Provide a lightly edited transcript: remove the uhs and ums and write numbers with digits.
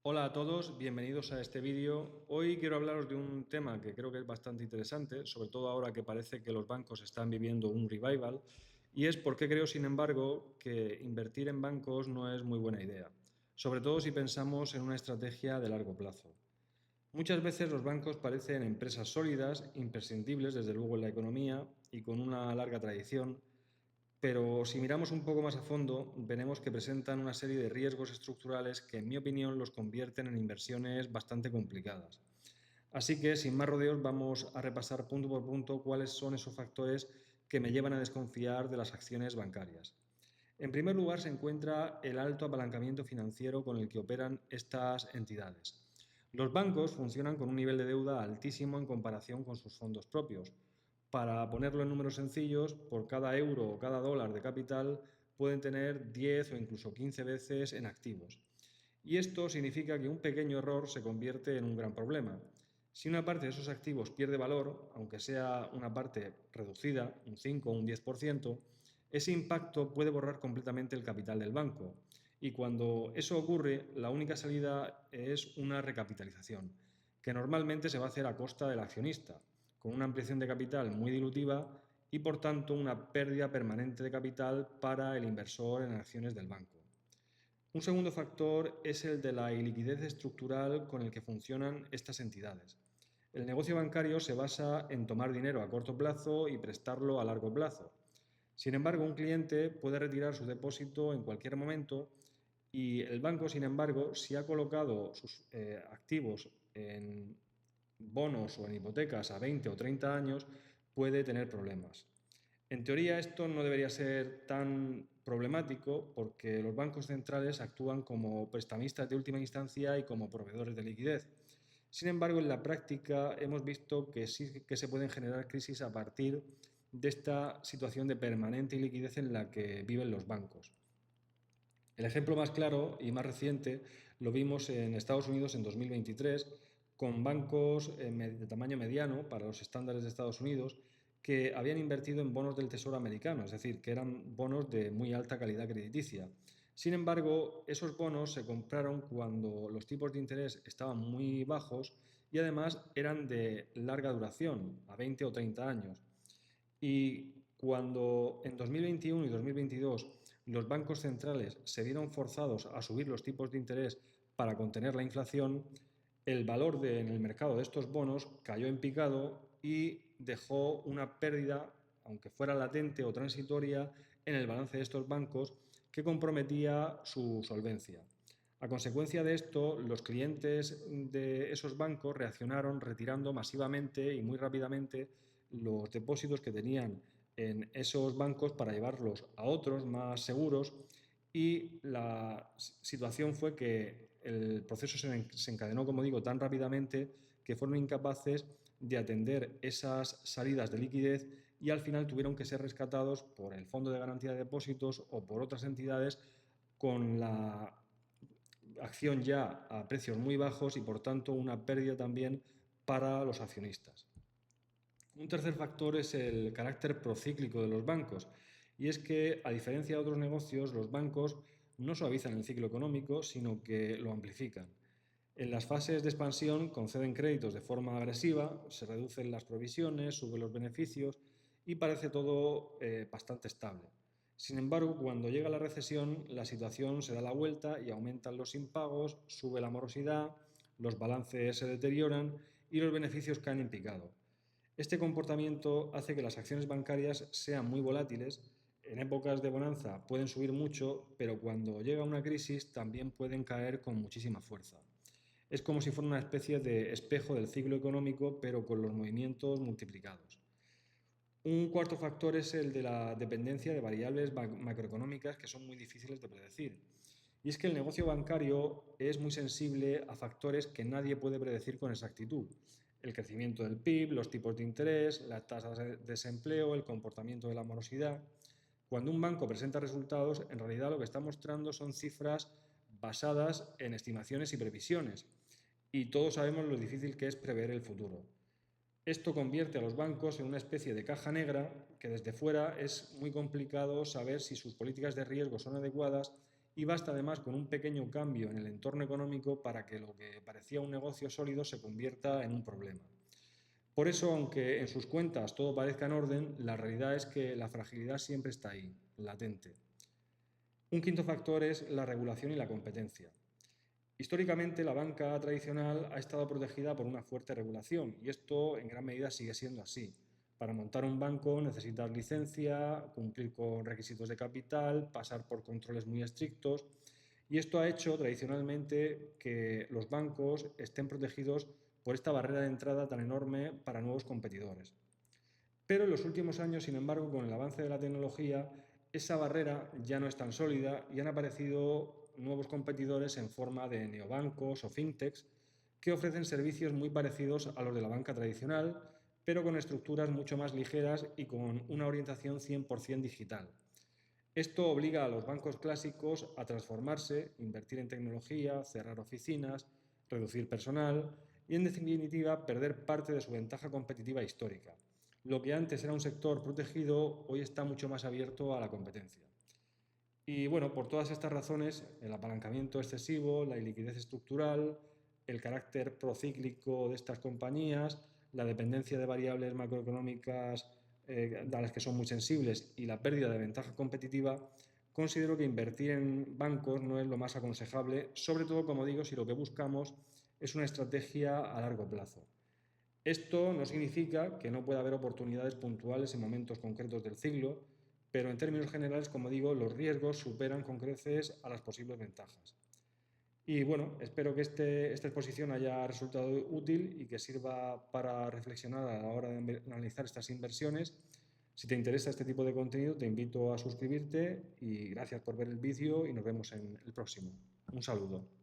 Hola a todos, bienvenidos a este vídeo. Hoy quiero hablaros de un tema que creo que es bastante interesante, sobre todo ahora que parece que los bancos están viviendo un revival, y es por qué creo, sin embargo, que invertir en bancos no es muy buena idea, sobre todo si pensamos en una estrategia de largo plazo. Muchas veces los bancos parecen empresas sólidas, imprescindibles desde luego en la economía y con una larga tradición, pero si miramos un poco más a fondo, veremos que presentan una serie de riesgos estructurales que, en mi opinión, los convierten en inversiones bastante complicadas. Así que, sin más rodeos, vamos a repasar punto por punto cuáles son esos factores que me llevan a desconfiar de las acciones bancarias. En primer lugar, se encuentra el alto apalancamiento financiero con el que operan estas entidades. Los bancos funcionan con un nivel de deuda altísimo en comparación con sus fondos propios. Para ponerlo en números sencillos, por cada euro o cada dólar de capital pueden tener 10 o incluso 15 veces en activos. Y esto significa que un pequeño error se convierte en un gran problema. Si una parte de esos activos pierde valor, aunque sea una parte reducida, un 5 o un 10%, ese impacto puede borrar completamente el capital del banco. Y cuando eso ocurre, la única salida es una recapitalización, que normalmente se va a hacer a costa del accionista, con una ampliación de capital muy dilutiva y por tanto una pérdida permanente de capital para el inversor en acciones del banco. Un segundo factor es el de la iliquidez estructural con el que funcionan estas entidades. El negocio bancario se basa en tomar dinero a corto plazo y prestarlo a largo plazo. Sin embargo, un cliente puede retirar su depósito en cualquier momento y el banco, sin embargo, si ha colocado sus activos en bonos o en hipotecas a 20 o 30 años, puede tener problemas. En teoría, esto no debería ser tan problemático porque los bancos centrales actúan como prestamistas de última instancia y como proveedores de liquidez. Sin embargo, en la práctica hemos visto que sí que se pueden generar crisis a partir de esta situación de permanente iliquidez en la que viven los bancos. El ejemplo más claro y más reciente lo vimos en Estados Unidos en 2023 con bancos de tamaño mediano para los estándares de Estados Unidos que habían invertido en bonos del Tesoro americano, es decir, que eran bonos de muy alta calidad crediticia. Sin embargo, esos bonos se compraron cuando los tipos de interés estaban muy bajos y además eran de larga duración, a 20 o 30 años. Y cuando en 2021 y 2022 los bancos centrales se vieron forzados a subir los tipos de interés para contener la inflación, el valor en el mercado de estos bonos cayó en picado y dejó una pérdida, aunque fuera latente o transitoria, en el balance de estos bancos que comprometía su solvencia. A consecuencia de esto, los clientes de esos bancos reaccionaron retirando masivamente y muy rápidamente los depósitos que tenían en esos bancos para llevarlos a otros más seguros y la situación fue que el proceso se encadenó, como digo, tan rápidamente que fueron incapaces de atender esas salidas de liquidez y al final tuvieron que ser rescatados por el Fondo de Garantía de Depósitos o por otras entidades con la acción ya a precios muy bajos y por tanto una pérdida también para los accionistas. Un tercer factor es el carácter procíclico de los bancos, y es que, a diferencia de otros negocios, los bancos no suavizan el ciclo económico, sino que lo amplifican. En las fases de expansión conceden créditos de forma agresiva, se reducen las provisiones, suben los beneficios y parece todo bastante estable. Sin embargo, cuando llega la recesión, la situación se da la vuelta y aumentan los impagos, sube la morosidad, los balances se deterioran y los beneficios caen en picado. Este comportamiento hace que las acciones bancarias sean muy volátiles. En épocas de bonanza pueden subir mucho, pero cuando llega una crisis también pueden caer con muchísima fuerza. Es como si fuera una especie de espejo del ciclo económico, pero con los movimientos multiplicados. Un cuarto factor es el de la dependencia de variables macroeconómicas que son muy difíciles de predecir. Y es que el negocio bancario es muy sensible a factores que nadie puede predecir con exactitud. El crecimiento del PIB, los tipos de interés, las tasas de desempleo, el comportamiento de la morosidad. Cuando un banco presenta resultados, en realidad lo que está mostrando son cifras basadas en estimaciones y previsiones. Y todos sabemos lo difícil que es prever el futuro. Esto convierte a los bancos en una especie de caja negra que desde fuera es muy complicado saber si sus políticas de riesgo son adecuadas y basta además con un pequeño cambio en el entorno económico para que lo que parecía un negocio sólido se convierta en un problema. Por eso, aunque en sus cuentas todo parezca en orden, la realidad es que la fragilidad siempre está ahí, latente. Un quinto factor es la regulación y la competencia. Históricamente, la banca tradicional ha estado protegida por una fuerte regulación y esto en gran medida sigue siendo así. Para montar un banco necesitas licencia, cumplir con requisitos de capital, pasar por controles muy estrictos y esto ha hecho tradicionalmente que los bancos estén protegidos por esta barrera de entrada tan enorme para nuevos competidores. Pero en los últimos años, sin embargo, con el avance de la tecnología, esa barrera ya no es tan sólida y han aparecido nuevos competidores en forma de neobancos o fintechs que ofrecen servicios muy parecidos a los de la banca tradicional, pero con estructuras mucho más ligeras y con una orientación 100% digital. Esto obliga a los bancos clásicos a transformarse, invertir en tecnología, cerrar oficinas, reducir personal y, en definitiva, perder parte de su ventaja competitiva histórica. Lo que antes era un sector protegido, hoy está mucho más abierto a la competencia. Y bueno, por todas estas razones, el apalancamiento excesivo, la iliquidez estructural, el carácter procíclico de estas compañías, la dependencia de variables macroeconómicas a las que son muy sensibles y la pérdida de ventaja competitiva, considero que invertir en bancos no es lo más aconsejable, sobre todo, como digo, si lo que buscamos es una estrategia a largo plazo. Esto no significa que no pueda haber oportunidades puntuales en momentos concretos del ciclo, pero en términos generales, como digo, los riesgos superan con creces a las posibles ventajas. Y bueno, espero que esta exposición haya resultado útil y que sirva para reflexionar a la hora de analizar estas inversiones. Si te interesa este tipo de contenido, te invito a suscribirte y gracias por ver el vídeo y nos vemos en el próximo. Un saludo.